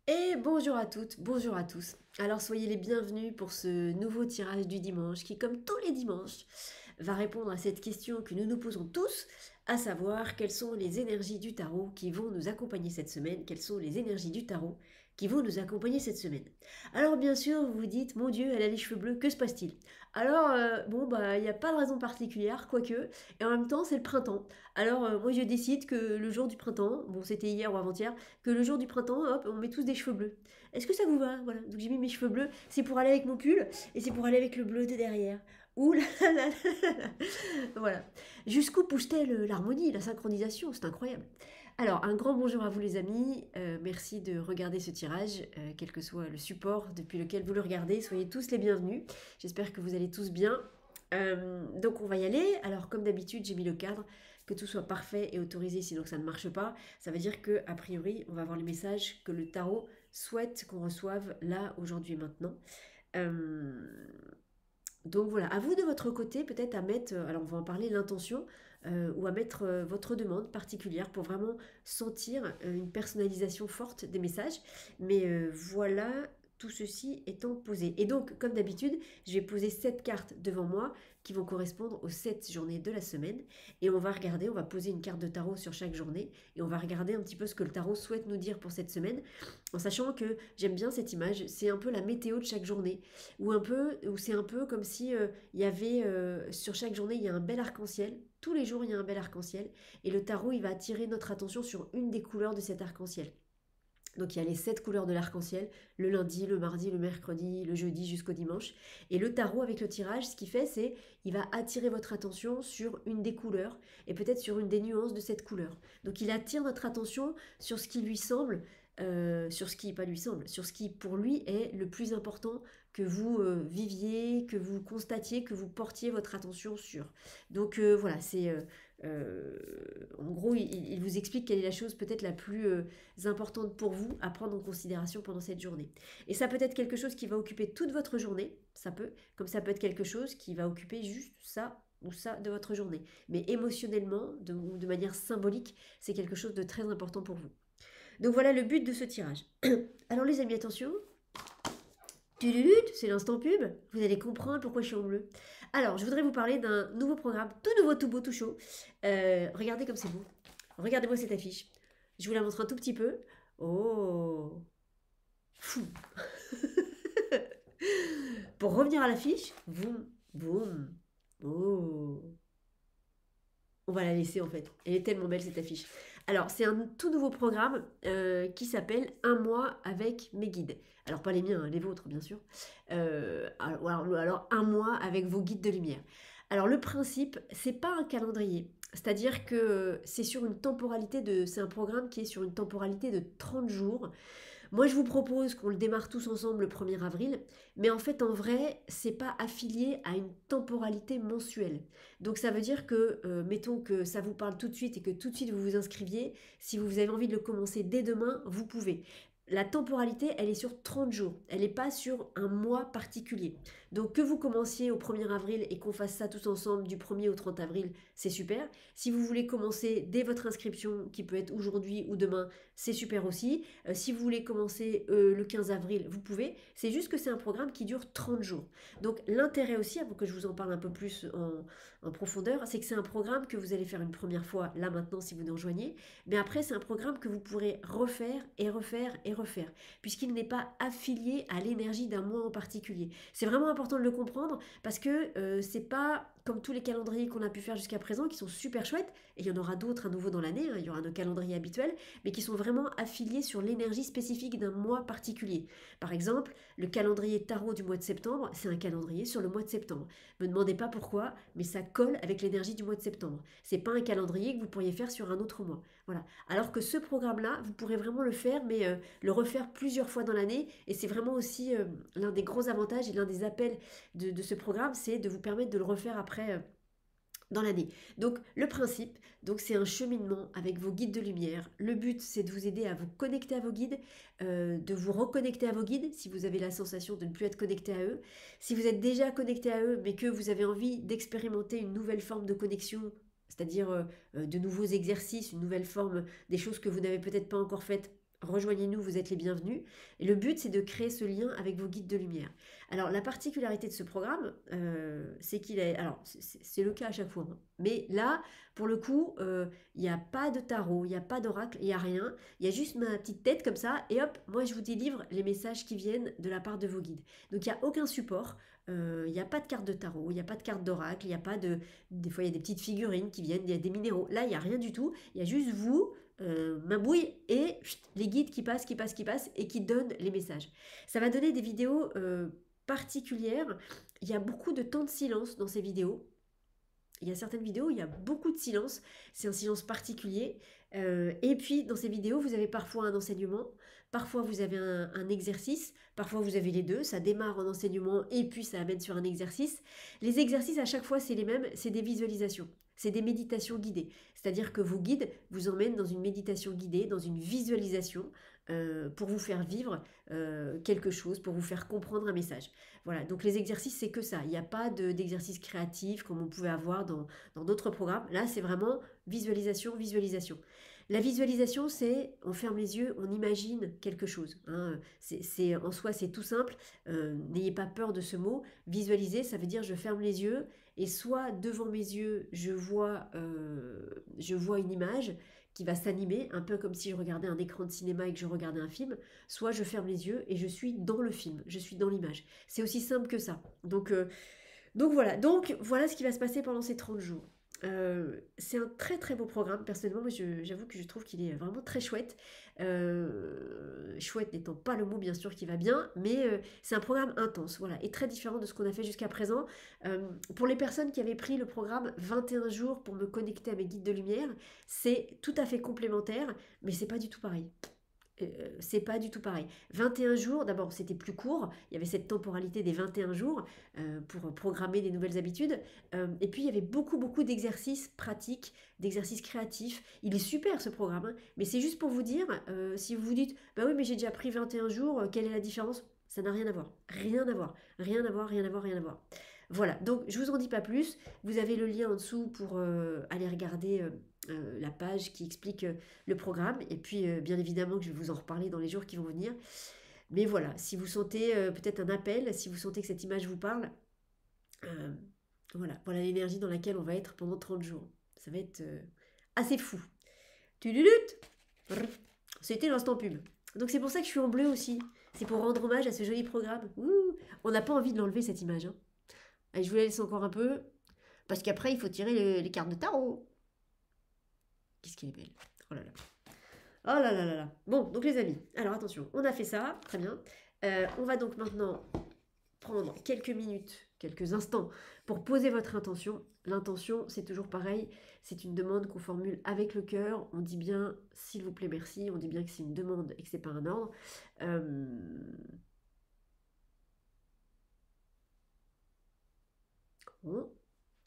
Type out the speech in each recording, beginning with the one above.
Et bonjour à toutes, bonjour à tous. Alors soyez les bienvenus pour ce nouveau tirage du dimanche qui, comme tous les dimanches, va répondre à cette question que nous nous posons tous, à savoir quelles sont les énergies du tarot qui vont nous accompagner cette semaine, quelles sont les énergies du tarot qui vont nous accompagner cette semaine. Alors bien sûr, vous vous dites, mon Dieu, elle a les cheveux bleus, que se passe-t-il? Alors, il n'y a pas de raison particulière, quoique, et en même temps, c'est le printemps. Alors, moi, je décide que le jour du printemps, bon, c'était hier ou avant-hier, que le jour du printemps, hop, on met tous des cheveux bleus. Est-ce que ça vous va? Voilà, donc j'ai mis mes cheveux bleus, c'est pour aller avec mon pull, et c'est pour aller avec le bleu de derrière. Ouh là là là là là. Voilà. Jusqu'où pousse-t-elle l'harmonie, la synchronisation? C'est incroyable. Alors, un grand bonjour à vous les amis. Merci de regarder ce tirage, quel que soit le support depuis lequel vous le regardez. Soyez tous les bienvenus. J'espère que vous allez tous bien. Donc on va y aller. Alors comme d'habitude, j'ai mis le cadre, que tout soit parfait et autorisé, sinon que ça ne marche pas. Ça veut dire que a priori, on va avoir le message que le tarot souhaite qu'on reçoive là, aujourd'hui et maintenant. Euh, donc voilà, à vous de votre côté peut-être à mettre, alors on va en parler, l'intention, ou à mettre votre demande particulière pour vraiment sentir une personnalisation forte des messages. Mais voilà, tout ceci étant posé. Et donc, comme d'habitude, je vais poser 7 cartes devant moi qui vont correspondre aux 7 journées de la semaine. Et on va regarder, on va poser une carte de tarot sur chaque journée. Et on va regarder un petit peu ce que le tarot souhaite nous dire pour cette semaine. En sachant que j'aime bien cette image, c'est un peu la météo de chaque journée où c'est un peu comme si il y avait sur chaque journée il y a un bel arc-en-ciel. Tous les jours il y a un bel arc-en-ciel et le tarot il va attirer notre attention sur une des couleurs de cet arc-en-ciel. Donc il y a les 7 couleurs de l'arc-en-ciel, le lundi, le mardi, le mercredi, le jeudi jusqu'au dimanche. Et le tarot avec le tirage, ce qu'il fait, c'est il va attirer votre attention sur une des couleurs et peut-être sur une des nuances de cette couleur. Donc il attire notre attention sur ce qui lui semble, sur ce qui pas lui semble, sur ce qui pour lui est le plus important que vous viviez, que vous constatiez, que vous portiez votre attention sur. Donc voilà, c'est en gros, il vous explique quelle est la chose peut-être la plus importante pour vous à prendre en considération pendant cette journée. Et ça peut être quelque chose qui va occuper toute votre journée, ça peut, comme ça peut être quelque chose qui va occuper juste ça ou ça de votre journée. Mais émotionnellement, ou de manière symbolique, c'est quelque chose de très important pour vous. Donc voilà le but de ce tirage. Alors les amis, attention. Tululut, c'est l'instant pub. Vous allez comprendre pourquoi je suis en bleu. Alors, je voudrais vous parler d'un nouveau programme, tout nouveau, tout beau, tout chaud. Regardez comme c'est beau. Regardez-moi cette affiche. Je vous la montre un tout petit peu. Oh, fou. Pour revenir à l'affiche, boum, boum. Oh, on va la laisser en fait. Elle est tellement belle cette affiche. Alors, c'est un tout nouveau programme qui s'appelle Un mois avec mes guides. Alors, pas les miens, hein, les vôtres, bien sûr. Alors, un mois avec vos guides de lumière. Alors, le principe, c'est pas un calendrier. C'est-à-dire que c'est sur une temporalité de. C'est un programme qui est sur une temporalité de 30 jours. Moi, je vous propose qu'on le démarre tous ensemble le 1er avril, mais en fait, en vrai, c'est pas affilié à une temporalité mensuelle. Donc, ça veut dire que, mettons que ça vous parle tout de suite et que tout de suite vous vous inscriviez, si vous avez envie de le commencer dès demain, vous pouvez. La temporalité, elle est sur 30 jours, elle n'est pas sur un mois particulier. Donc que vous commenciez au 1er avril et qu'on fasse ça tous ensemble du 1er au 30 avril, c'est super. Si vous voulez commencer dès votre inscription, qui peut être aujourd'hui ou demain, c'est super aussi. Si vous voulez commencer le 15 avril, vous pouvez. C'est juste que c'est un programme qui dure 30 jours. Donc l'intérêt aussi, avant que je vous en parle un peu plus en profondeur, c'est que c'est un programme que vous allez faire une première fois, là maintenant, si vous nous rejoignez. Mais après, c'est un programme que vous pourrez refaire et refaire et refaire, puisqu'il n'est pas affilié à l'énergie d'un mois en particulier. C'est vraiment important de le comprendre, parce que c'est pas comme tous les calendriers qu'on a pu faire jusqu'à présent, qui sont super chouettes, et il y en aura d'autres à nouveau dans l'année, hein, il y aura nos calendriers habituels, mais qui sont vraiment affiliés sur l'énergie spécifique d'un mois particulier. Par exemple, le calendrier tarot du mois de septembre, c'est un calendrier sur le mois de septembre. Ne me demandez pas pourquoi, mais ça colle avec l'énergie du mois de septembre. C'est pas un calendrier que vous pourriez faire sur un autre mois. Voilà. Alors que ce programme-là, vous pourrez vraiment le faire, mais le refaire plusieurs fois dans l'année, et c'est vraiment aussi l'un des gros avantages et l'un des appels de ce programme, c'est de vous permettre de le refaire après dans l'année. Donc le principe, donc c'est un cheminement avec vos guides de lumière. Le but, c'est de vous aider à vous connecter à vos guides, de vous reconnecter à vos guides si vous avez la sensation de ne plus être connecté à eux. Si vous êtes déjà connecté à eux, mais que vous avez envie d'expérimenter une nouvelle forme de connexion, c'est-à-dire de nouveaux exercices, une nouvelle forme, des choses que vous n'avez peut-être pas encore faites, rejoignez-nous, vous êtes les bienvenus. Et le but, c'est de créer ce lien avec vos guides de lumière. Alors, la particularité de ce programme, c'est qu'il est... Alors, c'est le cas à chaque fois, hein. Mais là, pour le coup, il n'y a pas de tarot, il n'y a pas d'oracle, il n'y a rien. Il y a juste ma petite tête comme ça, et hop, moi, je vous délivre les messages qui viennent de la part de vos guides. Donc, il n'y a aucun support. Il n'y a pas de carte de tarot, il n'y a pas de carte d'oracle, il n'y a pas de... Des fois, il y a des petites figurines qui viennent, il y a des minéraux. Là, il n'y a rien du tout. Il y a juste vous, ma bouille et les guides qui passent et qui donnent les messages. Ça va donner des vidéos particulières. Il y a beaucoup de temps de silence dans ces vidéos. Il y a certaines vidéos où il y a beaucoup de silence. C'est un silence particulier. Et puis, dans ces vidéos, vous avez parfois un enseignement, parfois vous avez un exercice, parfois vous avez les deux. Ça démarre en enseignement et puis ça amène sur un exercice. Les exercices, à chaque fois, c'est les mêmes. C'est des visualisations. C'est des méditations guidées. C'est-à-dire que vos guides vous emmènent dans une méditation guidée, dans une visualisation pour vous faire vivre quelque chose, pour vous faire comprendre un message. Voilà, donc les exercices, c'est que ça. Il n'y a pas d'exercice créatif comme on pouvait avoir dans d'autres programmes. Là, c'est vraiment visualisation, visualisation. La visualisation, c'est on ferme les yeux, on imagine quelque chose, hein. En soi, c'est tout simple. N'ayez pas peur de ce mot. Visualiser, ça veut dire je ferme les yeux et soit devant mes yeux, je vois une image qui va s'animer, un peu comme si je regardais un écran de cinéma et que je regardais un film, soit je ferme les yeux et je suis dans le film, je suis dans l'image. C'est aussi simple que ça. Donc voilà ce qui va se passer pendant ces 30 jours. C'est un très très beau programme. Personnellement, moi, j'avoue que je trouve qu'il est vraiment très chouette. Chouette n'étant pas le mot bien sûr qui va bien, mais c'est un programme intense, voilà, et très différent de ce qu'on a fait jusqu'à présent. Pour les personnes qui avaient pris le programme 21 jours pour me connecter à mes guides de lumière, c'est tout à fait complémentaire, mais c'est pas du tout pareil. C'est pas du tout pareil. 21 jours, d'abord c'était plus court, il y avait cette temporalité des 21 jours pour programmer des nouvelles habitudes, et puis il y avait beaucoup d'exercices pratiques, d'exercices créatifs. Il est super ce programme, hein, mais c'est juste pour vous dire, si vous vous dites, bah oui mais j'ai déjà pris 21 jours, quelle est la différence? Ça n'a rien à voir, rien à voir, rien à voir, rien à voir, rien à voir. Voilà, donc je vous en dis pas plus, vous avez le lien en dessous pour aller regarder la page qui explique le programme, et puis bien évidemment que je vais vous en reparler dans les jours qui vont venir. Mais voilà, si vous sentez peut-être un appel, si vous sentez que cette image vous parle, euh, voilà l'énergie dans laquelle on va être pendant 30 jours. Ça va être assez fou. Tududut. C'était l'instant pub. Donc c'est pour ça que je suis en bleu aussi. C'est pour rendre hommage à ce joli programme. Ouh, on n'a pas envie de l'enlever cette image, hein. Allez, je vous la laisse encore un peu, parce qu'après il faut tirer les cartes de tarot. Qu'est-ce qu'elle est belle. Oh là là. Oh là là là là. Bon, donc les amis, alors attention, on a fait ça, très bien. On va donc maintenant prendre quelques minutes, quelques instants pour poser votre intention. L'intention, c'est toujours pareil, c'est une demande qu'on formule avec le cœur. On dit bien s'il vous plaît, merci. On dit bien que c'est une demande et que c'est pas un ordre. Bon.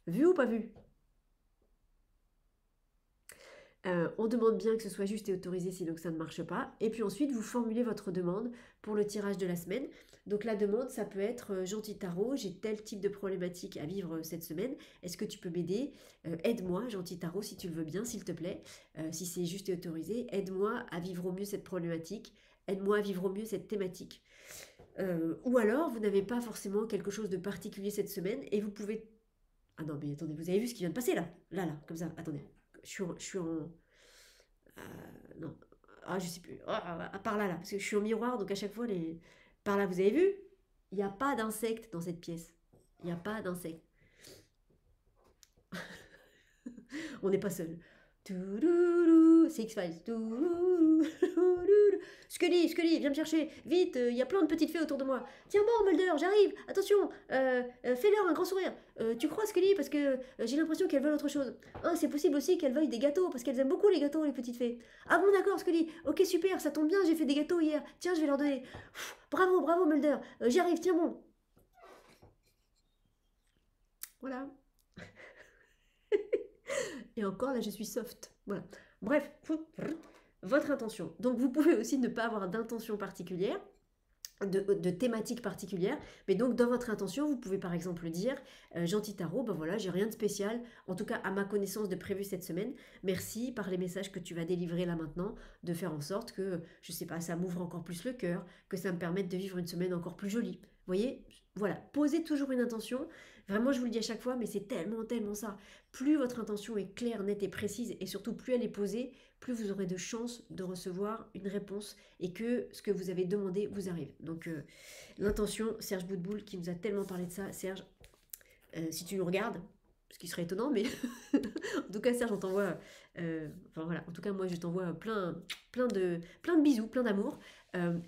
Vu ou pas vu? On demande bien que ce soit juste et autorisé, sinon que ça ne marche pas. Et puis ensuite, vous formulez votre demande pour le tirage de la semaine. Donc la demande, ça peut être gentil tarot, j'ai tel type de problématique à vivre cette semaine. Est-ce que tu peux m'aider? Aide-moi, gentil tarot, si tu le veux bien, s'il te plaît. Si c'est juste et autorisé, aide-moi à vivre au mieux cette problématique. Aide-moi à vivre au mieux cette thématique. Ou alors, vous n'avez pas forcément quelque chose de particulier cette semaine et vous pouvez... Ah non, mais attendez, vous avez vu ce qui vient de passer là? Là, comme ça, attendez. Je suis en non, je sais plus. Par là, parce que je suis au miroir, donc à chaque fois, par là, vous avez vu? Il n'y a pas d'insectes dans cette pièce. Il n'y a pas d'insectes. On n'est pas seul. C'est X-Files. Scully, viens me chercher. Vite, il y a plein de petites fées autour de moi. Tiens bon, Mulder, j'arrive. Attention, fais-leur un grand sourire. Tu crois, Scully, parce que j'ai l'impression qu'elles veulent autre chose. Oh, c'est possible aussi qu'elles veuillent des gâteaux, parce qu'elles aiment beaucoup les gâteaux, les petites fées. Ah bon, d'accord, Scully. Ok, super, ça tombe bien, j'ai fait des gâteaux hier. Tiens, je vais leur donner. Bravo, Mulder. J'y arrive, tiens bon. Voilà. Et encore, là, je suis soft. Voilà. Bref, votre intention. Donc, vous pouvez aussi ne pas avoir d'intention particulière. de thématiques particulières. Mais donc, dans votre intention, vous pouvez par exemple dire Gentil tarot, ben voilà, j'ai rien de spécial, en tout cas à ma connaissance de prévu cette semaine. Merci par les messages que tu vas délivrer là maintenant, de faire en sorte que, je sais pas, ça m'ouvre encore plus le cœur, que ça me permette de vivre une semaine encore plus jolie. Vous voyez, voilà, posez toujours une intention. Vraiment, je vous le dis à chaque fois, mais c'est tellement, tellement ça. Plus votre intention est claire, nette et précise, et surtout plus elle est posée, plus vous aurez de chances de recevoir une réponse et que ce que vous avez demandé vous arrive. Donc l'intention, Serge Boudboul qui nous a tellement parlé de ça. Serge, si tu nous regardes, ce qui serait étonnant, mais en tout cas Serge, on t'envoie, enfin voilà, en tout cas moi je t'envoie plein de bisous, plein d'amour.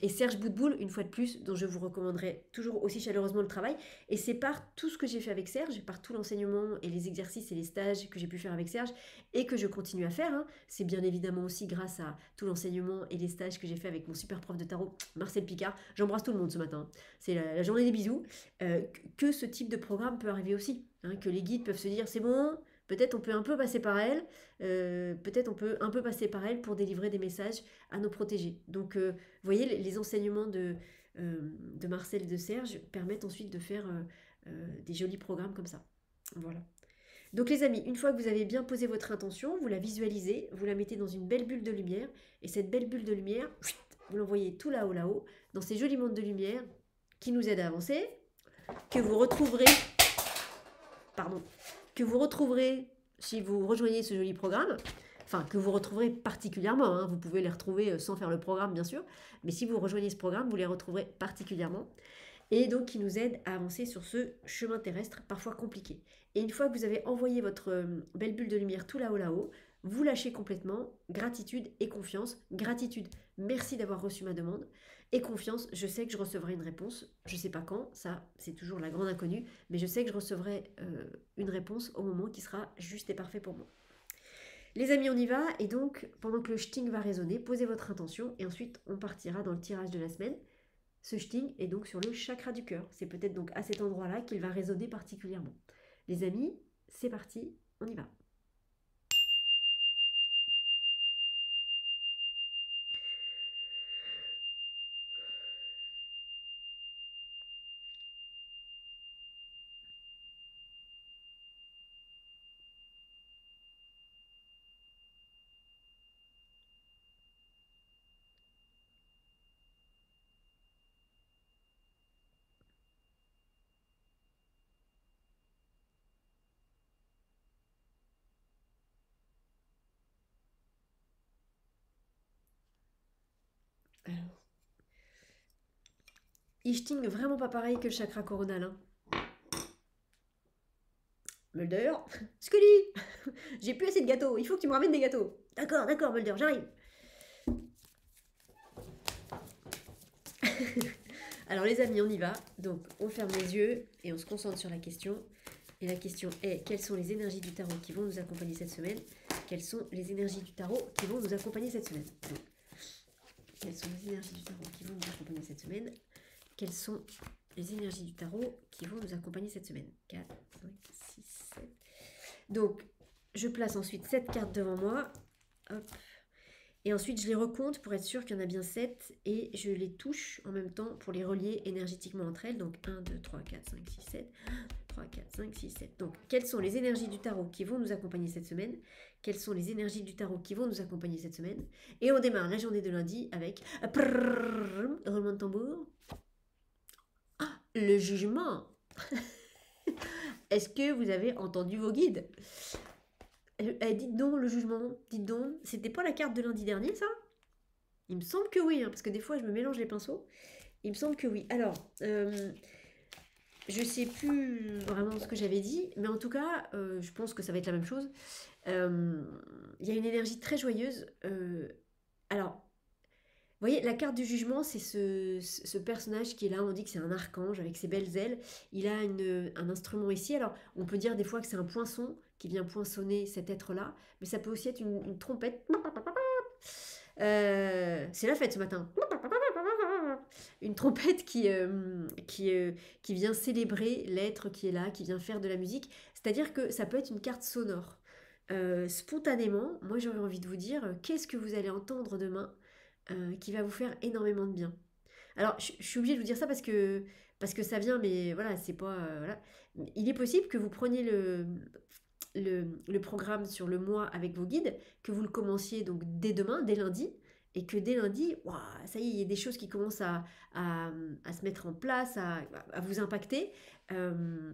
Et Serge Boudboul, une fois de plus, dont je vous recommanderai toujours aussi chaleureusement le travail. Et c'est par tout ce que j'ai fait avec Serge, par tout l'enseignement et les exercices et les stages que j'ai pu faire avec Serge et que je continue à faire. Hein. C'est bien évidemment aussi grâce à tout l'enseignement et les stages que j'ai fait avec mon super prof de tarot, Marcel Picard. J'embrasse tout le monde ce matin. C'est la journée des bisous. Que ce type de programme peut arriver aussi. Hein, que les guides peuvent se dire c'est bon, peut-être on peut un peu passer par elle, peut-être on peut un peu passer par elle pour délivrer des messages à nos protégés. Donc, vous voyez, les enseignements de Marcel et de Serge permettent ensuite de faire des jolis programmes comme ça. Voilà. Donc les amis, une fois que vous avez bien posé votre intention, vous la visualisez, vous la mettez dans une belle bulle de lumière, et cette belle bulle de lumière, vous l'envoyez tout là-haut, dans ces jolis mondes de lumière qui nous aident à avancer, que vous retrouverez si vous rejoignez ce joli programme, enfin que vous retrouverez particulièrement, hein, vous pouvez les retrouver sans faire le programme bien sûr, mais si vous rejoignez ce programme, vous les retrouverez particulièrement, et donc qui nous aide à avancer sur ce chemin terrestre parfois compliqué. Et une fois que vous avez envoyé votre belle bulle de lumière tout là-haut, vous lâchez complètement, gratitude et confiance. Gratitude, merci d'avoir reçu ma demande. Et confiance, je sais que je recevrai une réponse. Je ne sais pas quand, ça c'est toujours la grande inconnue, mais je sais que je recevrai une réponse au moment qui sera juste et parfait pour moi. Les amis, on y va, et donc pendant que le shting va résonner, posez votre intention, et ensuite on partira dans le tirage de la semaine. Ce shting est donc sur le chakra du cœur. C'est peut-être donc à cet endroit-là qu'il va résonner particulièrement. Les amis, c'est parti, on y va. Alors, il shting vraiment pas pareil que le chakra coronal. Hein. Mulder, Scully, j'ai plus assez de gâteaux, il faut que tu me ramènes des gâteaux. D'accord, d'accord, Mulder, j'arrive. Alors les amis, on y va. Donc on ferme les yeux et on se concentre sur la question. Et la question est, quelles sont les énergies du tarot qui vont nous accompagner cette semaine? Quelles sont les énergies du tarot qui vont nous accompagner cette semaine? Donc, quelles sont les énergies du tarot qui vont nous accompagner cette semaine? Quelles sont les énergies du tarot qui vont nous accompagner cette semaine? 4, 5, 6, 7. Donc, je place ensuite 7 cartes devant moi. Hop. Et ensuite, je les recompte pour être sûr qu'il y en a bien 7. Et je les touche en même temps pour les relier énergétiquement entre elles. Donc, 1, 2, 3, 4, 5, 6, 7. 3, 4, 5, 6, 7. Donc, quelles sont les énergies du tarot qui vont nous accompagner cette semaine? Quelles sont les énergies du tarot qui vont nous accompagner cette semaine? Et on démarre la journée de lundi avec... roulement de tambour. Ah, le jugement. Est-ce que vous avez entendu vos guides? Dites donc, le jugement, dites donc. C'était pas la carte de lundi dernier, ça? Il me semble que oui, hein, parce que des fois, je me mélange les pinceaux. Il me semble que oui. Alors, je sais plus vraiment ce que j'avais dit, mais en tout cas, je pense que ça va être la même chose. Il y a une énergie très joyeuse. Alors, vous voyez, la carte du jugement, c'est ce personnage qui est là, on dit que c'est un archange avec ses belles ailes. Il a un instrument ici. Alors, on peut dire des fois que c'est un poinçon qui vient poinçonner cet être-là, mais ça peut aussi être une trompette. C'est la fête ce matin. Une trompette qui vient célébrer l'être qui est là, qui vient faire de la musique. C'est-à-dire que ça peut être une carte sonore. Spontanément, moi j'aurais envie de vous dire, qu'est-ce que vous allez entendre demain qui va vous faire énormément de bien. Alors, je suis obligée de vous dire ça parce que ça vient, mais voilà, c'est pas... voilà. Il est possible que vous preniez le programme sur le mois avec vos guides, que vous le commenciez donc dès demain, dès lundi, et que dès lundi, ouah, ça y est, il y a des choses qui commencent à, à se mettre en place, à vous impacter. Euh,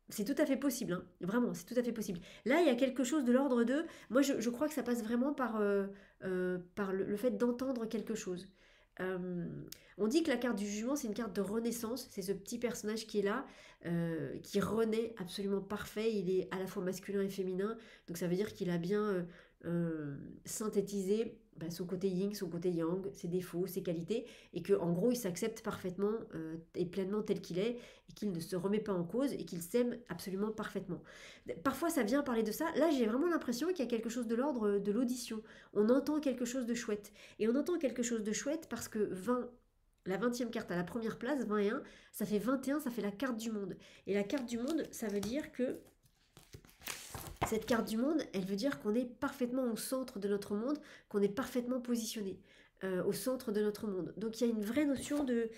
c'est tout à fait possible, hein. Vraiment, c'est tout à fait possible. Là, il y a quelque chose de l'ordre de... Moi, je crois que ça passe vraiment par le fait d'entendre quelque chose. Euh, on dit que la carte du jugement, c'est une carte de renaissance. C'est ce petit personnage qui est là, qui renaît absolument parfait. Il est à la fois masculin et féminin. Donc ça veut dire qu'il a bien synthétisé son côté yin, son côté yang, ses défauts, ses qualités. Et qu'en gros, il s'accepte parfaitement et pleinement tel qu'il est. Et qu'il ne se remet pas en cause et qu'il s'aime absolument parfaitement. Parfois, ça vient parler de ça. Là, j'ai vraiment l'impression qu'il y a quelque chose de l'ordre de l'audition. On entend quelque chose de chouette. Et on entend quelque chose de chouette parce que 20, la 20e carte à la première place, 21, ça fait 21, ça fait la carte du monde. Et la carte du monde, ça veut dire que cette carte du monde, elle veut dire qu'on est parfaitement au centre de notre monde, qu'on est parfaitement positionné au centre de notre monde. Donc il y a une vraie notion de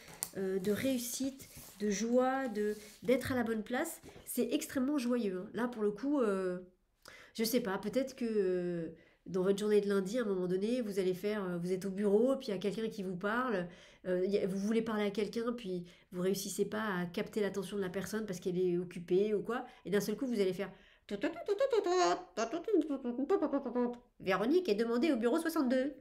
réussite, de joie, d'être à la bonne place. C'est extrêmement joyeux, hein. Là, pour le coup, je sais pas, peut-être que dans votre journée de lundi, à un moment donné, vous allez faire, vous êtes au bureau, puis il y a quelqu'un qui vous parle, vous voulez parler à quelqu'un, puis vous réussissez pas à capter l'attention de la personne parce qu'elle est occupée ou quoi, et d'un seul coup, vous allez faire Véronique est demandée au bureau 62.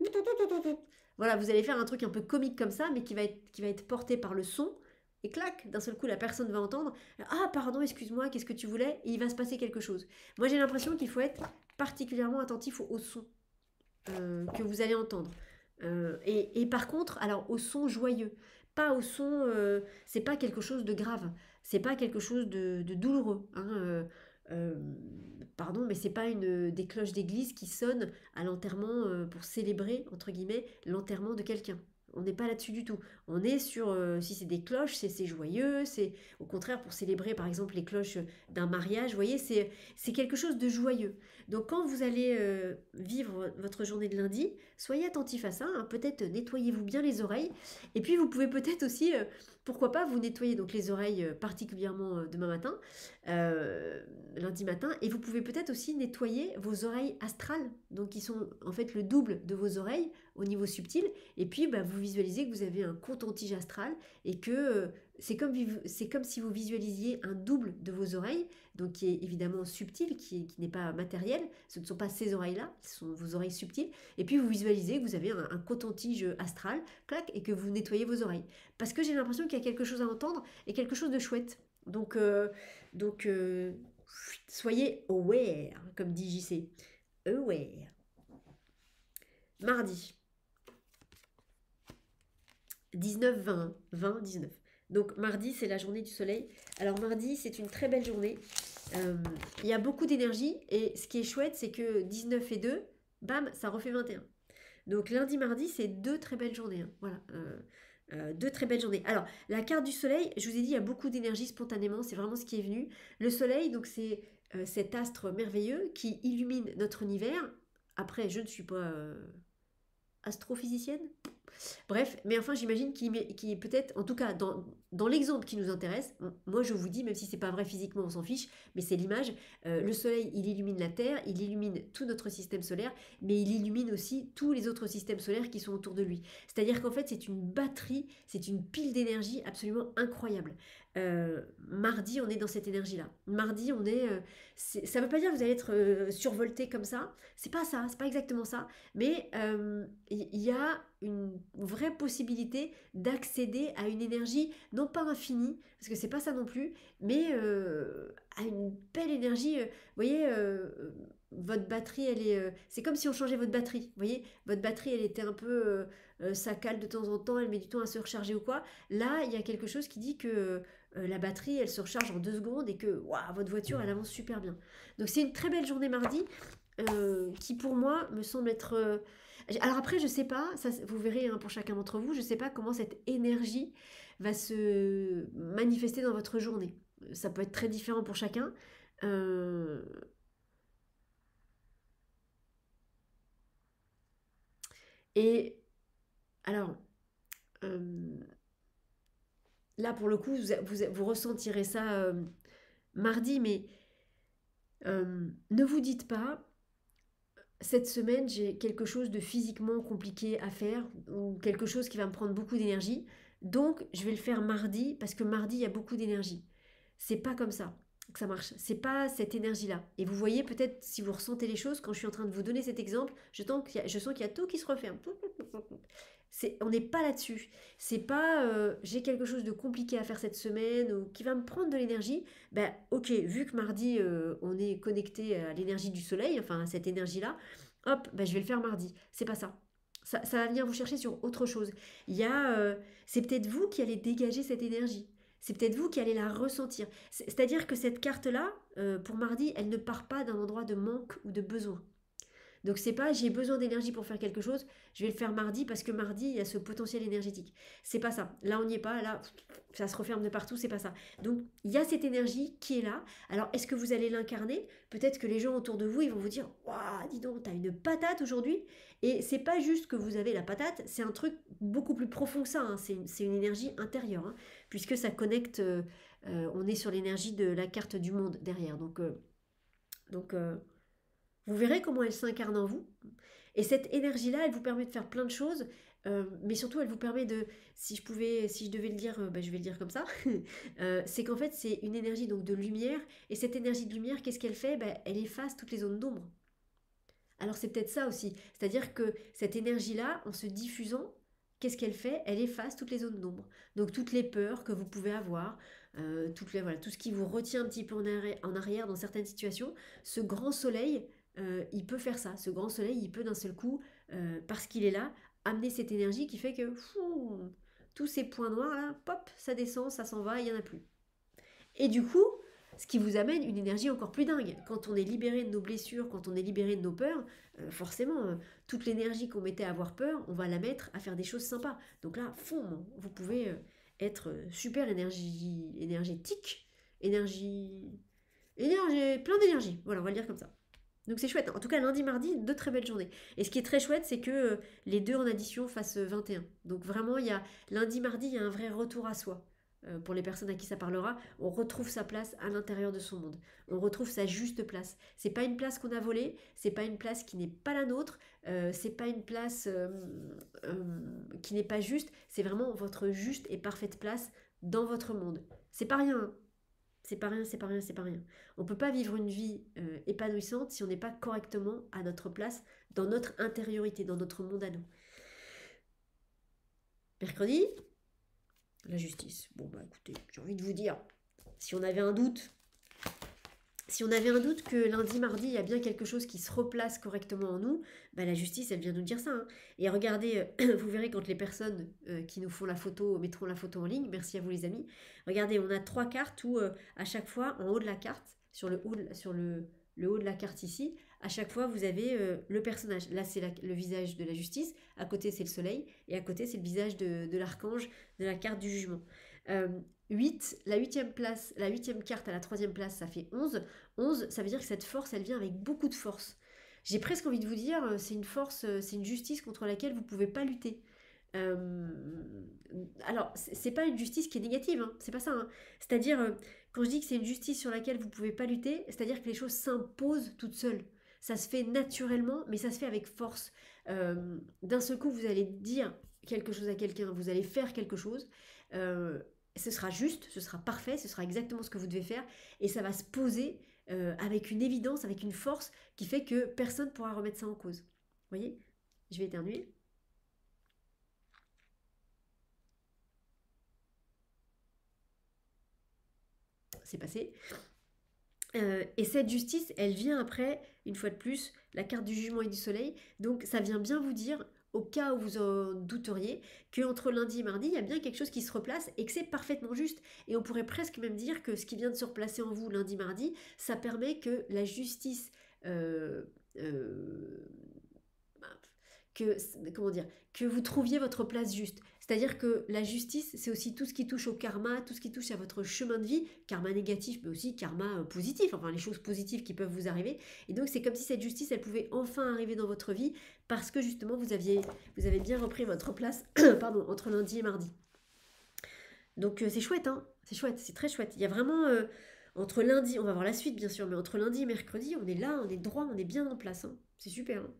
Voilà, vous allez faire un truc un peu comique comme ça, mais qui va être porté par le son. Et clac, d'un seul coup, la personne va entendre. Ah, pardon, excuse-moi, qu'est-ce que tu voulais? Et il va se passer quelque chose. Moi, j'ai l'impression qu'il faut être particulièrement attentif au son que vous allez entendre. Et par contre, alors au son joyeux, pas au son, c'est pas quelque chose de grave, c'est pas quelque chose de douloureux, hein, euh, pardon, mais c'est pas des cloches d'église qui sonnent à l'enterrement pour célébrer, entre guillemets, l'enterrement de quelqu'un. On n'est pas là-dessus du tout. On est sur, si c'est des cloches, c'est joyeux, c'est au contraire pour célébrer par exemple les cloches d'un mariage, vous voyez, c'est quelque chose de joyeux. Donc quand vous allez vivre votre journée de lundi, soyez attentif à ça, hein. Peut-être nettoyez-vous bien les oreilles. Et puis vous pouvez peut-être aussi, pourquoi pas, vous nettoyer donc les oreilles particulièrement demain matin, euh, lundi matin. Et vous pouvez peut-être aussi nettoyer vos oreilles astrales, donc qui sont en fait le double de vos oreilles au niveau subtil. Et puis vous visualisez que vous avez un coton-tige astral et que c'est comme si vous visualisiez un double de vos oreilles, donc qui est évidemment subtil, qui n'est pas matériel. Ce ne sont pas ces oreilles-là, ce sont vos oreilles subtiles. Et puis vous visualisez que vous avez un coton-tige astral, clac, et que vous nettoyez vos oreilles. Parce que j'ai l'impression qu'il y a quelque chose à entendre et quelque chose de chouette. Donc, soyez aware, comme dit JC. Aware. Mardi, 19, 20, 20, 19. Donc mardi, c'est la journée du soleil. Alors mardi, c'est une très belle journée. Il y a beaucoup d'énergie et ce qui est chouette, c'est que 19 et 2, bam, ça refait 21. Donc lundi, mardi, c'est deux très belles journées, hein. Voilà, deux très belles journées. Alors, la carte du soleil, je vous ai dit, il y a beaucoup d'énergie spontanément, c'est vraiment ce qui est venu. Le soleil, donc c'est cet astre merveilleux qui illumine notre univers. Après, je ne suis pas astrophysicienne. Bref, mais enfin, j'imagine qu'il est peut-être, en tout cas, dans l'exemple qui nous intéresse, moi je vous dis, même si c'est pas vrai physiquement, on s'en fiche, mais c'est l'image, le soleil, il illumine la Terre, il illumine tout notre système solaire, mais il illumine aussi tous les autres systèmes solaires qui sont autour de lui. C'est-à-dire qu'en fait, c'est une batterie, c'est une pile d'énergie absolument incroyable. Mardi, on est dans cette énergie-là. Mardi, on est... ça veut pas dire que vous allez être survolté comme ça, c'est pas ça, c'est pas exactement ça, mais il y a une vraie possibilité d'accéder à une énergie, non pas infinie, parce que c'est pas ça non plus, mais à une belle énergie. Vous voyez, votre batterie, elle est. C'est comme si on changeait votre batterie. Vous voyez, votre batterie, elle était un peu. Ça cale de temps en temps, elle met du temps à se recharger ou quoi. Là, il y a quelque chose qui dit que la batterie, elle se recharge en 2 secondes et que waouh, votre voiture, elle avance super bien. Donc c'est une très belle journée mardi qui pour moi me semble être... alors après, je sais pas, ça, vous verrez hein, pour chacun d'entre vous, je sais pas comment cette énergie va se manifester dans votre journée. Ça peut être très différent pour chacun. Euh, et alors, euh, là, pour le coup, vous ressentirez ça mardi, mais ne vous dites pas, cette semaine, j'ai quelque chose de physiquement compliqué à faire ou quelque chose qui va me prendre beaucoup d'énergie. Donc, je vais le faire mardi parce que mardi, il y a beaucoup d'énergie. C'est pas comme ça que ça marche. C'est pas cette énergie-là. Et vous voyez peut-être si vous ressentez les choses quand je suis en train de vous donner cet exemple, je sens qu'il y a tout qui se referme. On n'est pas là-dessus. C'est pas j'ai quelque chose de compliqué à faire cette semaine ou qui va me prendre de l'énergie. Ben ok, vu que mardi on est connecté à l'énergie du soleil, enfin à cette énergie-là, hop, ben, je vais le faire mardi. C'est pas ça. Ça va venir vous chercher sur autre chose. Il y a, c'est peut-être vous qui allez dégager cette énergie. C'est peut-être vous qui allez la ressentir. C'est-à-dire que cette carte-là, pour mardi, elle ne part pas d'un endroit de manque ou de besoin. Donc c'est pas j'ai besoin d'énergie pour faire quelque chose, je vais le faire mardi parce que mardi il y a ce potentiel énergétique. C'est pas ça. Là on n'y est pas, là ça se referme de partout, c'est pas ça. Donc il y a cette énergie qui est là. Alors est-ce que vous allez l'incarner? Peut-être que les gens autour de vous ils vont vous dire waouh, dis donc, t'as une patate aujourd'hui. Et c'est pas juste que vous avez la patate, c'est un truc beaucoup plus profond que ça. Hein. C'est une énergie intérieure, hein, puisque ça connecte. On est sur l'énergie de la carte du monde derrière. Donc, vous verrez comment elle s'incarne en vous. Et cette énergie-là, elle vous permet de faire plein de choses, mais surtout, elle vous permet de, si je devais le dire, je vais le dire comme ça, c'est qu'en fait, c'est une énergie donc de lumière, et cette énergie de lumière, qu'est-ce qu'elle fait? Elle efface toutes les zones d'ombre. Alors c'est peut-être ça aussi, c'est-à-dire que cette énergie-là, en se diffusant, qu'est-ce qu'elle fait? Elle efface toutes les zones d'ombre. Donc toutes les peurs que vous pouvez avoir, voilà, tout ce qui vous retient un petit peu en arrière dans certaines situations, ce grand soleil, il peut faire ça. Ce grand soleil, il peut d'un seul coup, parce qu'il est là, amener cette énergie qui fait que tous ces points noirs là, pop, ça descend, ça s'en va, il n'y en a plus. Et du coup, ce qui vous amène une énergie encore plus dingue. Quand on est libéré de nos blessures, quand on est libéré de nos peurs, forcément, toute l'énergie qu'on mettait à avoir peur, on va la mettre à faire des choses sympas. Donc là, fond, vous pouvez être super énergétique, plein d'énergie. Voilà, on va le dire comme ça. Donc c'est chouette. En tout cas, lundi, mardi, deux très belles journées. Et ce qui est très chouette, c'est que les deux en addition fassent 21. Donc vraiment, il y a lundi, mardi, il y a un vrai retour à soi. Pour les personnes à qui ça parlera, on retrouve sa place à l'intérieur de son monde. On retrouve sa juste place. C'est pas une place qu'on a volée, c'est pas une place qui n'est pas la nôtre, c'est pas une place qui n'est pas juste, c'est vraiment votre juste et parfaite place dans votre monde. C'est pas rien, hein. C'est pas rien, c'est pas rien, c'est pas rien. On ne peut pas vivre une vie épanouissante si on n'est pas correctement à notre place dans notre intériorité, dans notre monde à nous. Mercredi, la justice. Bon bah écoutez, j'ai envie de vous dire, si on avait un doute, que lundi, mardi, il y a bien quelque chose qui se replace correctement en nous, bah la justice, elle vient nous dire ça. Hein. Et regardez, vous verrez quand les personnes qui nous font la photo mettront la photo en ligne, merci à vous les amis, regardez, on a 3 cartes où à chaque fois, en haut de la carte, sur le haut de la carte ici, à chaque fois, vous avez le personnage. Là, c'est le visage de la justice, à côté, c'est le soleil, et à côté, c'est le visage de l'archange de la carte du jugement. 8, la huitième place, la huitième carte à la troisième place, ça fait 11. 11, ça veut dire que cette force, elle vient avec beaucoup de force. J'ai presque envie de vous dire, c'est une force, c'est une justice contre laquelle vous ne pouvez pas lutter. Euh, alors, c'est pas une justice qui est négative, hein, c'est pas ça. Hein. C'est-à-dire, quand je dis que c'est une justice sur laquelle vous ne pouvez pas lutter, c'est-à-dire que les choses s'imposent toutes seules. Ça se fait naturellement, mais ça se fait avec force. D'un seul coup, vous allez dire quelque chose à quelqu'un, vous allez faire quelque chose. euh, Ce sera juste, ce sera parfait, ce sera exactement ce que vous devez faire, et ça va se poser avec une évidence, avec une force qui fait que personne ne pourra remettre ça en cause. Vous voyez? Je vais éternuer. C'est passé. Et cette justice, elle vient après, une fois de plus, la carte du jugement et du soleil. Donc ça vient bien vous dire, au cas où vous en douteriez, qu'entre lundi et mardi, il y a bien quelque chose qui se replace et que c'est parfaitement juste. Et on pourrait presque même dire que ce qui vient de se replacer en vous lundi-mardi, ça permet que la justice... euh, euh, que, comment dire, que vous trouviez votre place juste. C'est-à-dire que la justice, c'est aussi tout ce qui touche au karma, tout ce qui touche à votre chemin de vie, karma négatif, mais aussi karma positif, enfin les choses positives qui peuvent vous arriver. Et donc c'est comme si cette justice, elle pouvait enfin arriver dans votre vie parce que justement vous avez bien repris votre place pardon, entre lundi et mardi. Donc c'est chouette, hein, c'est chouette, c'est très chouette. Il y a vraiment, entre lundi, on va voir la suite bien sûr, mais entre lundi et mercredi, on est là, on est droit, on est bien en place, hein. C'est super, hein.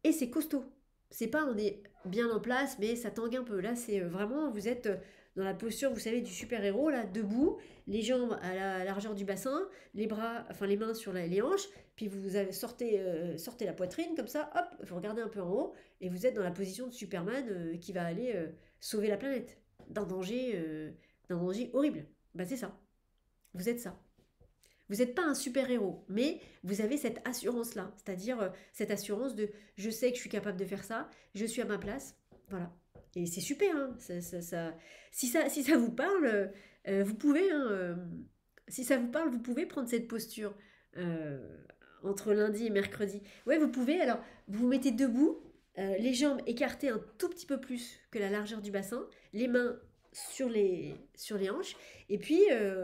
Et c'est costaud. C'est pas on est bien en place, mais ça tangue un peu. Là, c'est vraiment, vous êtes dans la posture, vous savez, du super-héros, là, debout, les jambes à la largeur du bassin, les bras, enfin les mains sur les hanches, puis sortez la poitrine comme ça, hop, vous regardez un peu en haut, et vous êtes dans la position de Superman qui va aller sauver la planète d'un danger horrible. Bah c'est ça, vous êtes ça. Vous n'êtes pas un super-héros, mais vous avez cette assurance-là, c'est-à-dire cette assurance de je sais que je suis capable de faire ça, je suis à ma place, voilà. Et c'est super, hein, si ça vous parle, vous pouvez, hein, si ça vous parle, vous pouvez prendre cette posture euh, entre lundi et mercredi. Ouais, vous pouvez, alors vous vous mettez debout, les jambes écartées un tout petit peu plus que la largeur du bassin, les mains sur les hanches, et puis,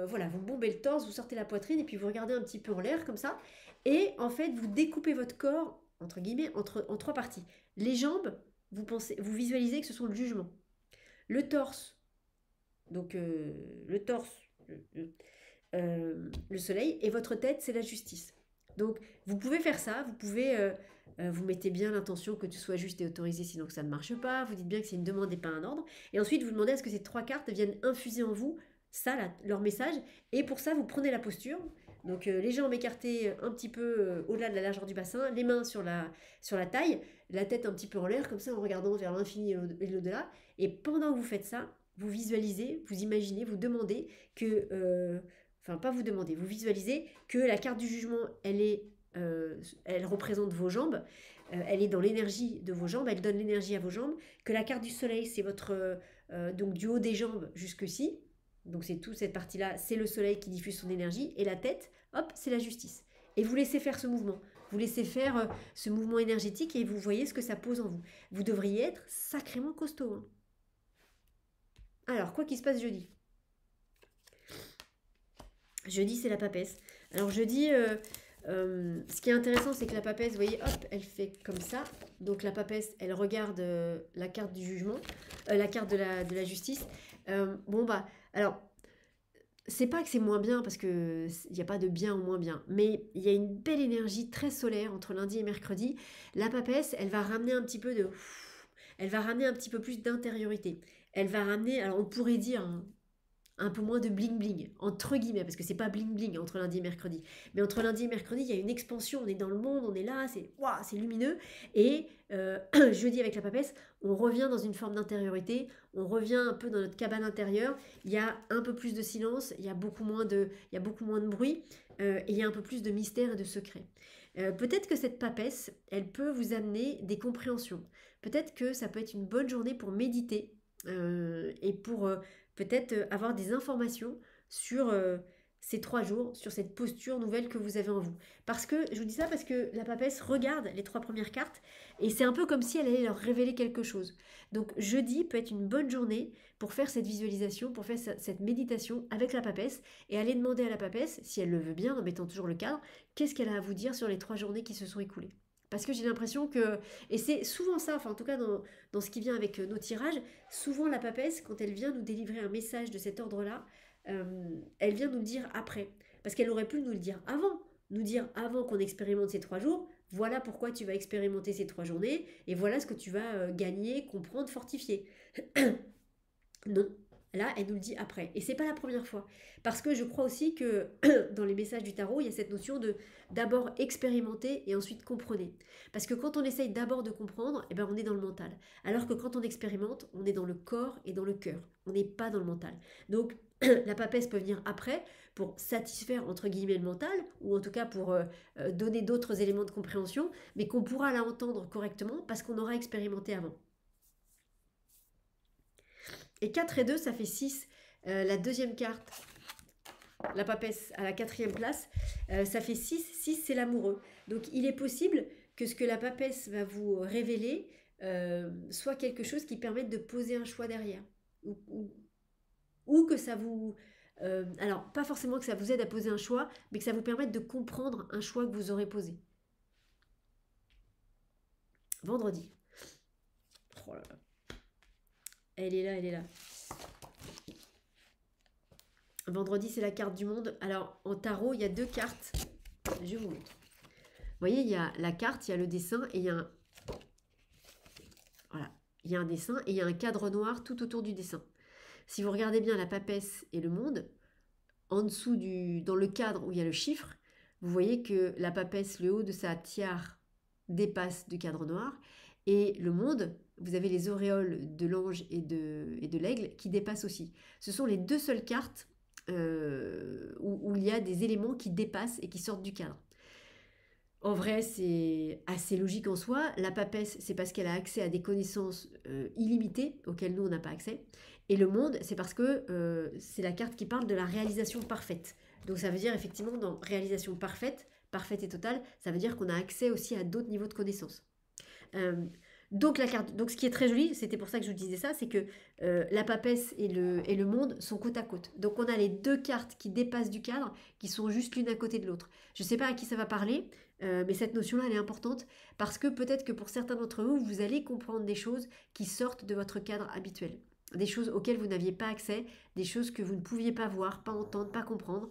voilà, vous bombez le torse, vous sortez la poitrine, et puis vous regardez un petit peu en l'air comme ça. Et en fait, vous découpez votre corps, entre guillemets, en trois parties. Les jambes, vous visualisez que ce sont le jugement. Le torse, donc le torse, le soleil, et votre tête, c'est la justice. Donc, vous pouvez faire ça, vous pouvez... vous mettez bien l'intention que tout soit juste et autorisé, sinon que ça ne marche pas. Vous dites bien que c'est une demande et pas un ordre. Et ensuite, vous demandez à ce que ces trois cartes viennent infuser en vous ça, leur message. Et pour ça, vous prenez la posture. Donc, les jambes écartées un petit peu au-delà de la largeur du bassin, les mains sur la taille, la tête un petit peu en l'air, comme ça, en regardant vers l'infini et l'au-delà. Et pendant que vous faites ça, vous visualisez, vous imaginez, vous demandez que... enfin, pas vous demandez, vous visualisez que la carte du jugement, elle représente vos jambes, elle est dans l'énergie de vos jambes, elle donne l'énergie à vos jambes, que la carte du soleil, c'est votre, donc du haut des jambes jusqu'ici, donc c'est toute cette partie-là, c'est le soleil qui diffuse son énergie, et la tête, hop, c'est la justice. Et vous laissez faire ce mouvement, vous laissez faire ce mouvement énergétique, et vous voyez ce que ça pose en vous. Vous devriez être sacrément costaud, hein. Alors, quoi qu'il se passe jeudi? Jeudi, c'est la papesse. Alors, jeudi, ce qui est intéressant, c'est que la papesse, vous voyez, hop, elle fait comme ça. Donc, la papesse, elle regarde la carte du jugement, la carte de la justice. Bon, bah, alors, c'est pas que c'est moins bien, parce qu'il n'y a pas de bien ou moins bien, mais il y a une belle énergie très solaire entre lundi et mercredi. La papesse, elle va ramener un petit peu de... Elle va ramener un petit peu plus d'intériorité. Elle va ramener, alors on pourrait dire, hein, un peu moins de bling bling, entre guillemets, parce que c'est pas bling bling entre lundi et mercredi. Mais entre lundi et mercredi, il y a une expansion, on est dans le monde, on est là, c'est waouh, c'est lumineux. Et jeudi avec la papesse, on revient dans une forme d'intériorité, on revient un peu dans notre cabane intérieure, il y a un peu plus de silence, il y a beaucoup moins de bruit, et il y a un peu plus de mystère et de secret. Peut-être que cette papesse, elle peut vous amener des compréhensions. Peut-être que ça peut être une bonne journée pour méditer et pour peut-être avoir des informations sur ces 3 jours, sur cette posture nouvelle que vous avez en vous. Parce que, je vous dis ça parce que la papesse regarde les 3 premières cartes et c'est un peu comme si elle allait leur révéler quelque chose. Donc jeudi peut être une bonne journée pour faire cette visualisation, pour faire cette méditation avec la papesse et aller demander à la papesse, si elle le veut bien, en mettant toujours le cadre, qu'est-ce qu'elle a à vous dire sur les 3 journées qui se sont écoulées. Parce que j'ai l'impression que, et c'est souvent ça, enfin en tout cas dans ce qui vient avec nos tirages, souvent la papesse, quand elle vient nous délivrer un message de cet ordre-là, elle vient nous le dire après. Parce qu'elle aurait pu nous le dire avant. Nous dire avant qu'on expérimente ces 3 jours, voilà pourquoi tu vas expérimenter ces 3 journées, et voilà ce que tu vas gagner, comprendre, fortifier. Non. Là, elle nous le dit après. Et c'est pas la première fois. Parce que je crois aussi que dans les messages du tarot, il y a cette notion de d'abord expérimenter et ensuite comprenez. Parce que quand on essaye d'abord de comprendre, eh ben on est dans le mental. Alors que quand on expérimente, on est dans le corps et dans le cœur. On n'est pas dans le mental. Donc la papesse peut venir après pour satisfaire entre guillemets le mental, ou en tout cas pour donner d'autres éléments de compréhension, mais qu'on pourra la entendre correctement parce qu'on aura expérimenté avant. Et 4 et 2, ça fait 6. La deuxième carte, la papesse à la 4e place, ça fait 6. 6, c'est l'amoureux. Donc il est possible que ce que la papesse va vous révéler soit quelque chose qui permette de poser un choix derrière. Ou que ça vous... alors, pas forcément que ça vous aide à poser un choix, mais que ça vous permette de comprendre un choix que vous aurez posé. Vendredi. Oh là là. Elle est là, elle est là. Vendredi, c'est la carte du monde. Alors, en tarot, il y a 2 cartes. Je vous montre. Vous voyez, il y a la carte, il y a le dessin et il y a un... Voilà. Il y a un dessin et il y a un cadre noir tout autour du dessin. Si vous regardez bien la papesse et le monde, en dessous dans le cadre où il y a le chiffre, vous voyez que la papesse, le haut de sa tiare, dépasse du cadre noir. Et le monde, vous avez les auréoles de l'ange et de l'aigle qui dépassent aussi. Ce sont les 2 seules cartes où il y a des éléments qui dépassent et qui sortent du cadre. En vrai, c'est assez logique en soi. La papesse, c'est parce qu'elle a accès à des connaissances illimitées auxquelles nous, on n'a pas accès. Et le monde, c'est parce que c'est la carte qui parle de la réalisation parfaite. Donc ça veut dire effectivement, dans réalisation parfaite, parfaite et totale, ça veut dire qu'on a accès aussi à d'autres niveaux de connaissances. Euh, donc la carte, donc ce qui est très joli, c'était pour ça que je vous disais ça, c'est que la papesse et le monde sont côte à côte. Donc on a les 2 cartes qui dépassent du cadre, qui sont juste l'une à côté de l'autre. Je ne sais pas à qui ça va parler, mais cette notion-là, elle est importante parce que peut-être que pour certains d'entre vous, vous allez comprendre des choses qui sortent de votre cadre habituel. Des choses auxquelles vous n'aviez pas accès, des choses que vous ne pouviez pas voir, pas entendre, pas comprendre.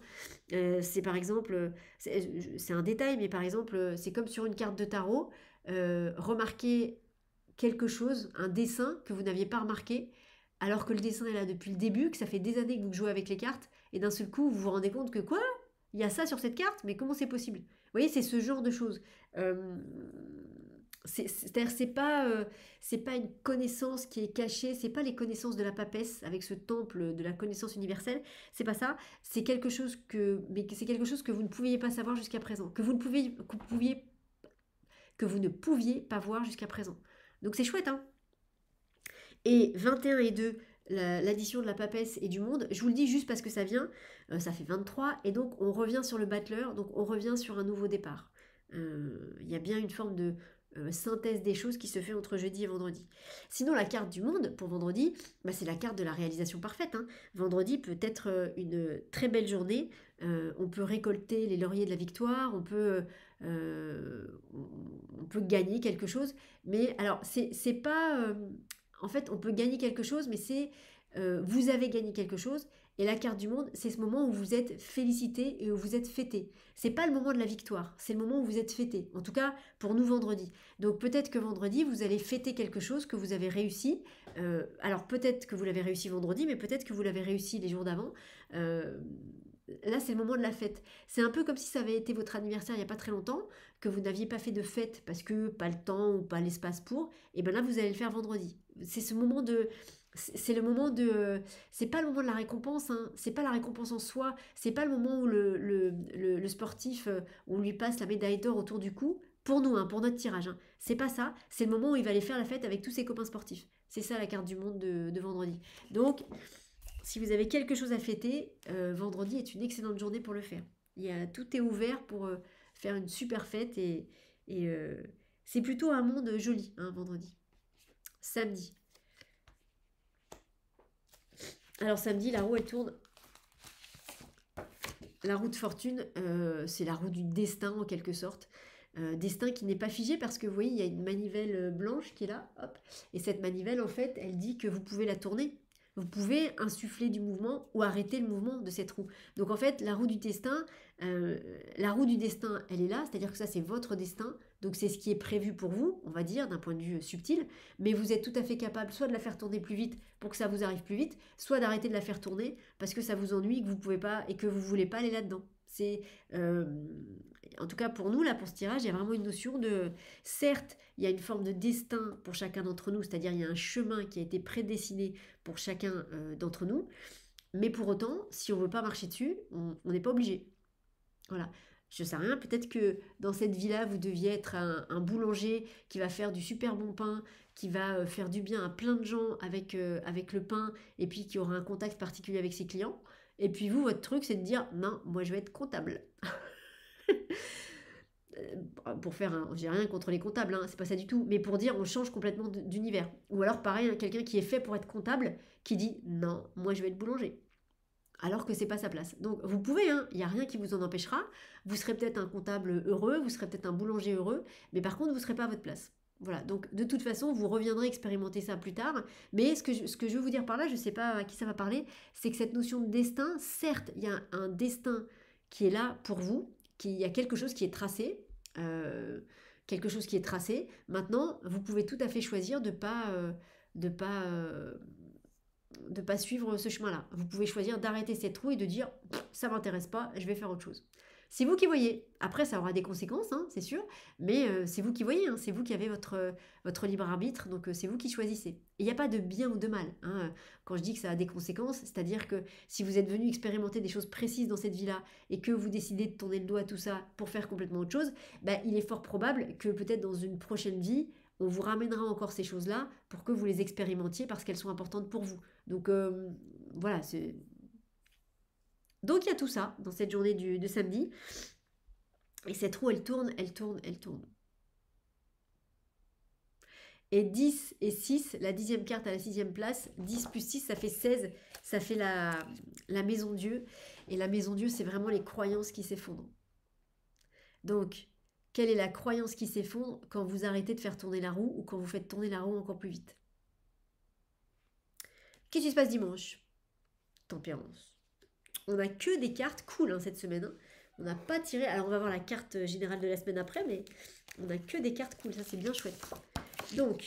C'est par exemple, c'est un détail, mais par exemple, c'est comme sur une carte de tarot, remarquer quelque chose, un dessin que vous n'aviez pas remarqué, alors que le dessin est là depuis le début, que ça fait des années que vous jouez avec les cartes, et d'un seul coup, vous vous rendez compte que quoi? Il y a ça sur cette carte, mais comment c'est possible? Vous voyez, c'est ce genre de choses. C'est-à-dire, c'est pas une connaissance qui est cachée, c'est pas les connaissances de la papesse avec ce temple de la connaissance universelle, c'est pas ça. C'est quelque chose mais c'est quelque chose que vous ne pouviez pas savoir jusqu'à présent, que vous ne pouviez pas voir jusqu'à présent. Donc c'est chouette, hein. Et 21 et 2, l'addition de la papesse et du monde, je vous le dis juste parce que ça vient, ça fait 23, et donc on revient sur le battleur, donc on revient sur un nouveau départ. Il y a bien une forme de synthèse des choses qui se fait entre jeudi et vendredi. Sinon, la carte du monde pour vendredi, bah, c'est la carte de la réalisation parfaite, hein. Vendredi peut être une très belle journée, on peut récolter les lauriers de la victoire, on peut gagner quelque chose, mais alors c'est pas... en fait, on peut gagner quelque chose, mais c'est vous avez gagné quelque chose. Et la carte du monde, c'est ce moment où vous êtes félicité et où vous êtes fêté. C'est pas le moment de la victoire, c'est le moment où vous êtes fêté. En tout cas, pour nous vendredi. Donc peut-être que vendredi, vous allez fêter quelque chose que vous avez réussi. Alors peut-être que vous l'avez réussi vendredi, mais peut-être que vous l'avez réussi les jours d'avant. Là, c'est le moment de la fête. C'est un peu comme si ça avait été votre anniversaire il n'y a pas très longtemps, que vous n'aviez pas fait de fête parce que pas le temps ou pas l'espace pour. Et bien là, vous allez le faire vendredi. C'est ce moment de... C'est le moment de... C'est pas le moment de la récompense, hein. C'est pas la récompense en soi. C'est pas le moment où le sportif, on lui passe la médaille d'or autour du cou. Pour nous, hein, pour notre tirage, hein. C'est pas ça. C'est le moment où il va aller faire la fête avec tous ses copains sportifs. C'est ça la carte du monde de vendredi. Donc, si vous avez quelque chose à fêter, vendredi est une excellente journée pour le faire. Tout est ouvert pour faire une super fête et c'est plutôt un monde joli, hein, vendredi. Samedi. Alors samedi, la roue elle tourne. La roue de fortune, c'est la roue du destin en quelque sorte. Destin qui n'est pas figé parce que vous voyez, il y a une manivelle blanche qui est là, hop. Et cette manivelle, en fait, elle dit que vous pouvez la tourner. Vous pouvez insuffler du mouvement ou arrêter le mouvement de cette roue. Donc en fait, la roue du destin, elle est là, c'est-à-dire que ça, c'est votre destin. Donc c'est ce qui est prévu pour vous, on va dire, d'un point de vue subtil. Mais vous êtes tout à fait capable soit de la faire tourner plus vite pour que ça vous arrive plus vite, soit d'arrêter de la faire tourner parce que ça vous ennuie, que vous pouvez pas et que vous voulez pas aller là-dedans. C'est en tout cas pour nous là pour ce tirage, il y a vraiment une notion de certes, il y a une forme de destin pour chacun d'entre nous, c'est-à-dire il y a un chemin qui a été prédestiné pour chacun d'entre nous, mais pour autant, si on veut pas marcher dessus, on n'est pas obligé. Voilà. Je sais rien, peut-être que dans cette vie-là, vous deviez être un boulanger qui va faire du super bon pain, qui va faire du bien à plein de gens avec le pain, et puis qui aura un contact particulier avec ses clients. Et puis vous, votre truc, c'est de dire, non, moi je vais être comptable. Pour faire un... J'ai rien contre les comptables, hein, c'est pas ça du tout, mais pour dire on change complètement d'univers. Ou alors pareil, hein, quelqu'un qui est fait pour être comptable, qui dit, non, moi je vais être boulanger. Alors que c'est pas sa place. Donc vous pouvez, hein, il n'y a rien qui vous en empêchera. Vous serez peut-être un comptable heureux, vous serez peut-être un boulanger heureux, mais par contre vous ne serez pas à votre place. Voilà, donc de toute façon, vous reviendrez expérimenter ça plus tard. Mais ce que je veux vous dire par là, je ne sais pas à qui ça va parler, c'est que cette notion de destin, certes, il y a un destin qui est là pour vous, qu'il y a quelque chose qui est tracé. euh, Quelque chose qui est tracé. Maintenant, vous pouvez tout à fait choisir de pas, euh, de pas suivre ce chemin-là. Vous pouvez choisir d'arrêter cette roue et de dire ça m'intéresse pas, je vais faire autre chose. C'est vous qui voyez. Après, ça aura des conséquences, hein, c'est sûr, mais c'est vous qui voyez, hein, c'est vous qui avez votre libre arbitre, donc c'est vous qui choisissez. Et il n'y a pas de bien ou de mal, hein. Quand je dis que ça a des conséquences, c'est-à-dire que si vous êtes venu expérimenter des choses précises dans cette vie-là et que vous décidez de tourner le dos à tout ça pour faire complètement autre chose, bah, il est fort probable que peut-être dans une prochaine vie, on vous ramènera encore ces choses-là pour que vous les expérimentiez parce qu'elles sont importantes pour vous. Donc voilà, c'est... Donc il y a tout ça dans cette journée de samedi. Et cette roue, elle tourne, elle tourne, elle tourne. Et 10 et 6, la 10e carte à la 6e place, 10 plus 6, ça fait 16, ça fait la maison Dieu. Et la maison Dieu, c'est vraiment les croyances qui s'effondrent. Donc, quelle est la croyance qui s'effondre quand vous arrêtez de faire tourner la roue ou quand vous faites tourner la roue encore plus vite? Qu'est-ce qui se passe dimanche? Tempérance. On n'a que des cartes cool hein, cette semaine. Hein. On n'a pas tiré. Alors on va voir la carte générale de la semaine après, mais on n'a que des cartes cool. Ça c'est bien chouette. Donc,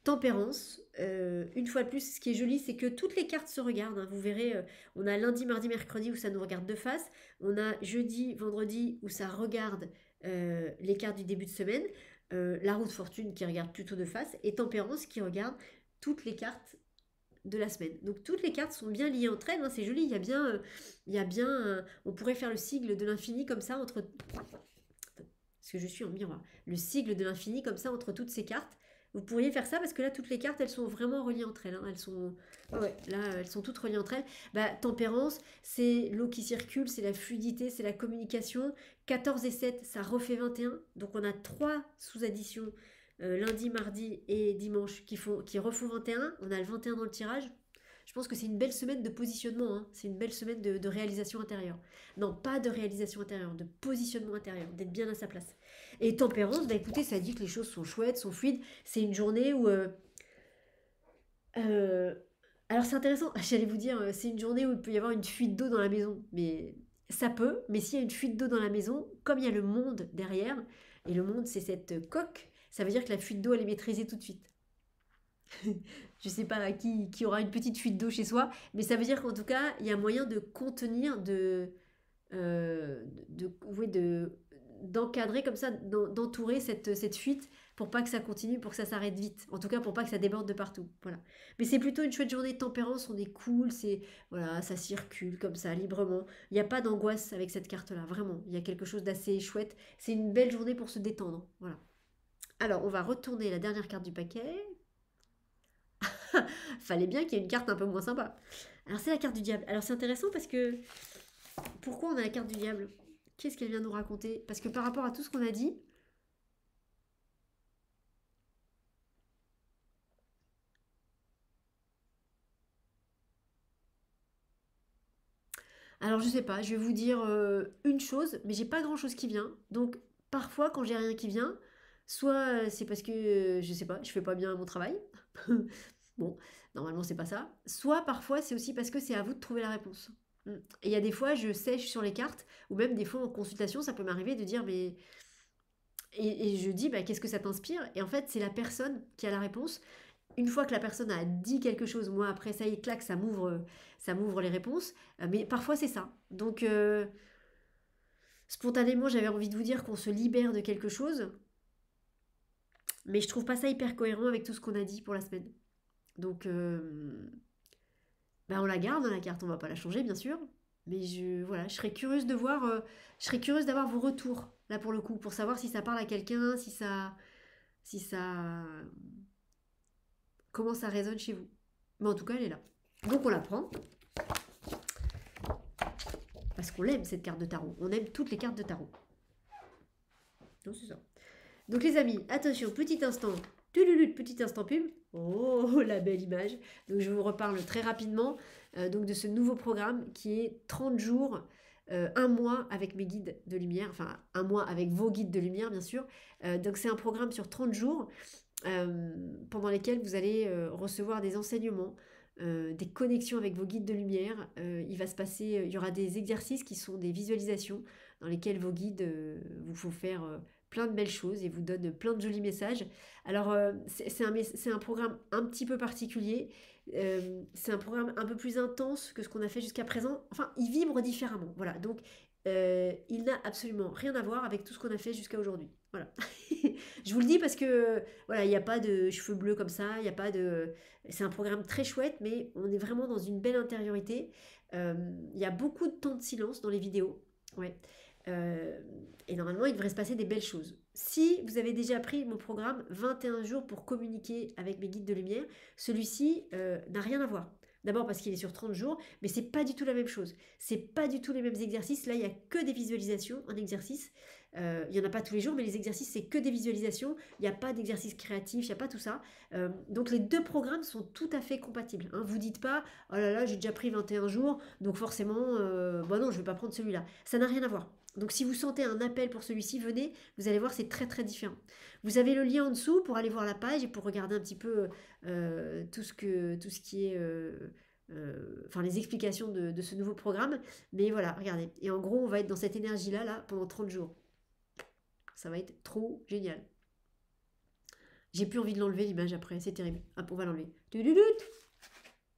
tempérance. Une fois de plus, ce qui est joli, c'est que toutes les cartes se regardent. Hein. Vous verrez, on a lundi, mardi, mercredi où ça nous regarde de face. On a jeudi, vendredi où ça regarde les cartes du début de semaine. La roue de fortune qui regarde plutôt de face. Et tempérance qui regarde toutes les cartes de la semaine. Donc toutes les cartes sont bien liées entre elles, hein, c'est joli, on pourrait faire le sigle de l'infini comme ça entre... Parce que je suis en miroir. Le sigle de l'infini comme ça entre toutes ces cartes. Vous pourriez faire ça parce que là, toutes les cartes, elles sont vraiment reliées entre elles. Hein. Elles sont... Ouais, là, elles sont toutes reliées entre elles. Bah, tempérance, c'est l'eau qui circule, c'est la fluidité, c'est la communication. 14 et 7, ça refait 21. Donc on a 3 sous-additions lundi, mardi et dimanche qui refont 21. On a le 21 dans le tirage. Je pense que c'est une belle semaine de positionnement. Hein. C'est une belle semaine de réalisation intérieure. Non, pas de réalisation intérieure, de positionnement intérieur, d'être bien à sa place. Et tempérance, bah écoutez, ça dit que les choses sont chouettes, sont fluides. C'est une journée où... euh, alors c'est intéressant, j'allais vous dire, c'est une journée où il peut y avoir une fuite d'eau dans la maison. Mais ça peut, mais s'il y a une fuite d'eau dans la maison, comme il y a le monde derrière, et le monde c'est cette coque, ça veut dire que la fuite d'eau elle est maîtrisée tout de suite. Je sais pas qui aura une petite fuite d'eau chez soi, mais ça veut dire qu'en tout cas, il y a moyen de contenir, ouais, d'encadrer comme ça, d'entourer cette fuite pour pas que ça continue, pour que ça s'arrête vite. En tout cas, pour pas que ça déborde de partout. Voilà. Mais c'est plutôt une chouette journée de tempérance, on est cool, c'est voilà, ça circule comme ça librement. Il n'y a pas d'angoisse avec cette carte-là, vraiment. Il y a quelque chose d'assez chouette. C'est une belle journée pour se détendre. Voilà. Alors, on va retourner la dernière carte du paquet. Fallait bien qu'il y ait une carte un peu moins sympa. Alors c'est la carte du diable. Alors c'est intéressant parce que... Pourquoi on a la carte du diable? Qu'est-ce qu'elle vient nous raconter? Parce que par rapport à tout ce qu'on a dit... Alors je sais pas, je vais vous dire une chose, mais j'ai pas grand-chose qui vient. Donc parfois quand j'ai rien qui vient, soit c'est parce que, je sais pas, je fais pas bien mon travail. Bon, normalement c'est pas ça. Soit parfois c'est aussi parce que c'est à vous de trouver la réponse. Et il y a des fois je sèche sur les cartes, ou même des fois en consultation ça peut m'arriver de dire mais... Et je dis bah, qu'est-ce que ça t'inspire? Et en fait c'est la personne qui a la réponse. Une fois que la personne a dit quelque chose, moi après ça y est, clac, ça m'ouvre les réponses. Mais parfois c'est ça. Donc spontanément j'avais envie de vous dire qu'on se libère de quelque chose, mais je trouve pas ça hyper cohérent avec tout ce qu'on a dit pour la semaine. Donc bah, on la garde, hein, la carte, on va pas la changer bien sûr. Mais voilà, je serais curieuse de voir, je serais curieuse d'avoir vos retours là pour le coup, pour savoir si ça parle à quelqu'un, si ça, comment ça résonne chez vous. Mais en tout cas, elle est là. Donc on la prend parce qu'on l'aime cette carte de tarot. On aime toutes les cartes de tarot. Donc c'est ça. Donc les amis, attention, petit instant. Petit instant pub. Oh, la belle image. Donc je vous reparle très rapidement donc de ce nouveau programme qui est 30 jours, un mois avec mes guides de lumière, enfin un mois avec vos guides de lumière bien sûr. Donc c'est un programme sur 30 jours pendant lesquels vous allez recevoir des enseignements, des connexions avec vos guides de lumière. Il va se passer, il y aura des exercices qui sont des visualisations dans lesquels vos guides vous font faire plein de belles choses et vous donnent plein de jolis messages. Alors, c'est un programme un petit peu particulier. C'est un programme un peu plus intense que ce qu'on a fait jusqu'à présent. Enfin, il vibre différemment. Voilà. Donc, il n'a absolument rien à voir avec tout ce qu'on a fait jusqu'à aujourd'hui. Voilà. Je vous le dis parce que voilà, il n'y a pas de cheveux bleus comme ça, il y a pas de. C'est un programme très chouette, mais on est vraiment dans une belle intériorité. Il y a beaucoup de temps de silence dans les vidéos. Ouais. Euh, et normalement, il devrait se passer des belles choses. Si vous avez déjà pris mon programme 21 jours pour communiquer avec mes guides de lumière, celui-ci n'a rien à voir. D'abord parce qu'il est sur 30 jours, mais c'est pas du tout la même chose. C'est pas du tout les mêmes exercices. Là, il n'y a que des visualisations en exercice. Il n'y en a pas tous les jours, mais les exercices, c'est que des visualisations. Il n'y a pas d'exercice créatif, il n'y a pas tout ça. Donc les deux programmes sont tout à fait compatibles. Hein. Vous dites pas, oh là là, j'ai déjà pris 21 jours, donc forcément, bah non, je ne vais pas prendre celui-là. Ça n'a rien à voir. Donc si vous sentez un appel pour celui-ci, venez, vous allez voir, c'est très très différent. Vous avez le lien en dessous pour aller voir la page et pour regarder un petit peu tout ce qui est... enfin les explications de ce nouveau programme. Mais voilà, regardez. Et en gros, on va être dans cette énergie-là là, pendant 30 jours. Ça va être trop génial. J'ai plus envie de l'enlever l'image après, c'est terrible. Hop, on va l'enlever.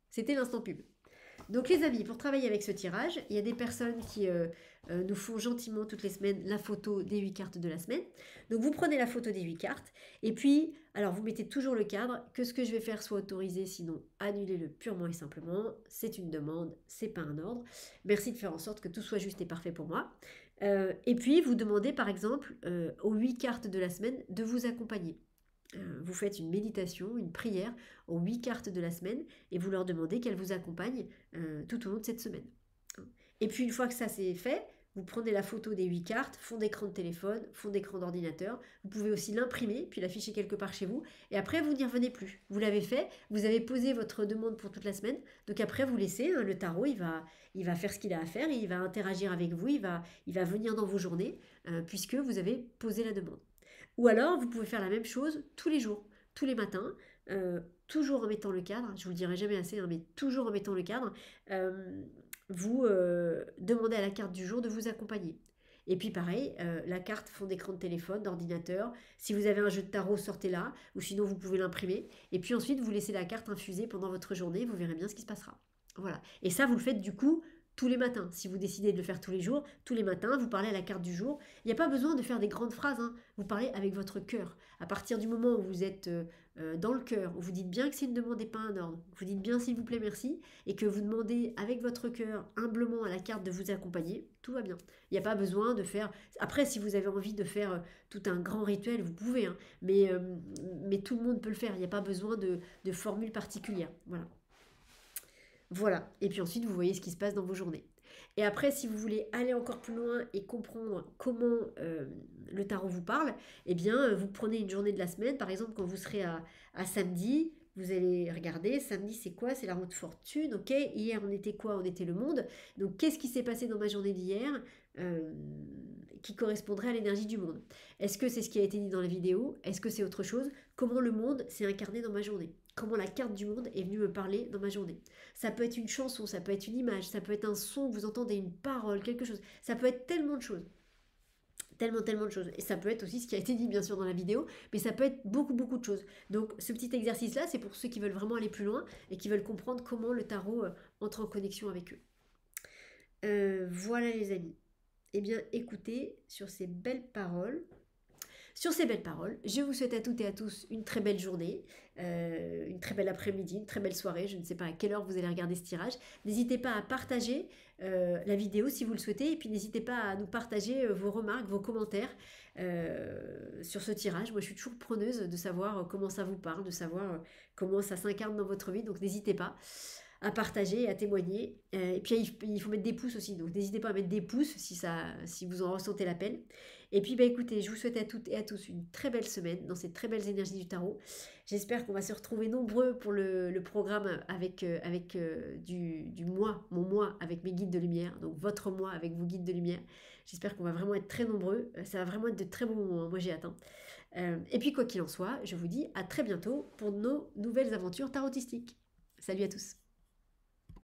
C'était l'instant pub. Donc les amis, pour travailler avec ce tirage, il y a des personnes qui nous font gentiment toutes les semaines la photo des 8 cartes de la semaine. Donc vous prenez la photo des 8 cartes et puis, alors vous mettez toujours le cadre, que ce que je vais faire soit autorisé, sinon annulez-le purement et simplement. C'est une demande, c'est pas un ordre. Merci de faire en sorte que tout soit juste et parfait pour moi. Et puis vous demandez par exemple aux 8 cartes de la semaine de vous accompagner. Vous faites une méditation, une prière aux 8 cartes de la semaine et vous leur demandez qu'elles vous accompagnent tout au long de cette semaine. Et puis une fois que ça c'est fait, vous prenez la photo des 8 cartes, fond d'écran de téléphone, fond d'écran d'ordinateur. Vous pouvez aussi l'imprimer, puis l'afficher quelque part chez vous. Et après, vous n'y revenez plus. Vous l'avez fait, vous avez posé votre demande pour toute la semaine. Donc après, vous laissez, hein, le tarot, il va faire ce qu'il a à faire, il va interagir avec vous, il va venir dans vos journées, puisque vous avez posé la demande. Ou alors, vous pouvez faire la même chose tous les jours, tous les matins, toujours en mettant le cadre, je vous le dirai jamais assez, hein, mais toujours en mettant le cadre, vous demandez à la carte du jour de vous accompagner. Et puis pareil, la carte fond d'écran de téléphone, d'ordinateur, si vous avez un jeu de tarot, sortez-la, ou sinon vous pouvez l'imprimer. Et puis ensuite, vous laissez la carte infuser pendant votre journée, vous verrez bien ce qui se passera. Voilà. Et ça, vous le faites du coup tous les matins. Si vous décidez de le faire tous les jours, tous les matins, vous parlez à la carte du jour. Il n'y a pas besoin de faire des grandes phrases, hein. Vous parlez avec votre cœur. À partir du moment où vous êtes dans le cœur, où vous dites bien que c'est une demande et pas un ordre, vous dites bien s'il vous plaît merci, et que vous demandez avec votre cœur humblement à la carte de vous accompagner, tout va bien. Il n'y a pas besoin de faire... Après, si vous avez envie de faire tout un grand rituel, vous pouvez, hein. Mais tout le monde peut le faire. Il n'y a pas besoin de formule particulière. Voilà. Voilà, et puis ensuite vous voyez ce qui se passe dans vos journées. Et après, si vous voulez aller encore plus loin et comprendre comment le tarot vous parle, eh bien, vous prenez une journée de la semaine, par exemple, quand vous serez à samedi, vous allez regarder, samedi c'est quoi? C'est la roue de fortune, ok? Hier on était quoi? On était le monde. Donc qu'est-ce qui s'est passé dans ma journée d'hier qui correspondrait à l'énergie du monde? Est-ce que c'est ce qui a été dit dans la vidéo? Est-ce que c'est autre chose? Comment le monde s'est incarné dans ma journée? Comment la carte du monde est venue me parler dans ma journée? Ça peut être une chanson, ça peut être une image, ça peut être un son, vous entendez une parole, quelque chose. Ça peut être tellement de choses. Tellement de choses. Et ça peut être aussi ce qui a été dit bien sûr dans la vidéo, mais ça peut être beaucoup de choses. Donc ce petit exercice-là, c'est pour ceux qui veulent vraiment aller plus loin et qui veulent comprendre comment le tarot entre en connexion avec eux. Voilà les amis. Eh bien écoutez, sur ces belles paroles, je vous souhaite à toutes et à tous une très belle journée, une très belle après-midi, une très belle soirée. Je ne sais pas à quelle heure vous allez regarder ce tirage. N'hésitez pas à partager la vidéo si vous le souhaitez. Et puis n'hésitez pas à nous partager vos remarques, vos commentaires sur ce tirage. Moi, je suis toujours preneuse de savoir comment ça vous parle, de savoir comment ça s'incarne dans votre vie. Donc n'hésitez pas à partager, à témoigner. Et puis il faut mettre des pouces aussi. Donc n'hésitez pas à mettre des pouces si vous en ressentez l'appel. Et puis, bah, écoutez, je vous souhaite à toutes et à tous une très belle semaine dans ces très belles énergies du tarot. J'espère qu'on va se retrouver nombreux pour le programme avec du mois, mon mois avec mes guides de lumière, donc votre mois avec vos guides de lumière. J'espère qu'on va vraiment être très nombreux. Ça va vraiment être de très bons moments, hein. Moi j'ai hâte, hein. Et puis quoi qu'il en soit, je vous dis à très bientôt pour nos nouvelles aventures tarotistiques. Salut à tous!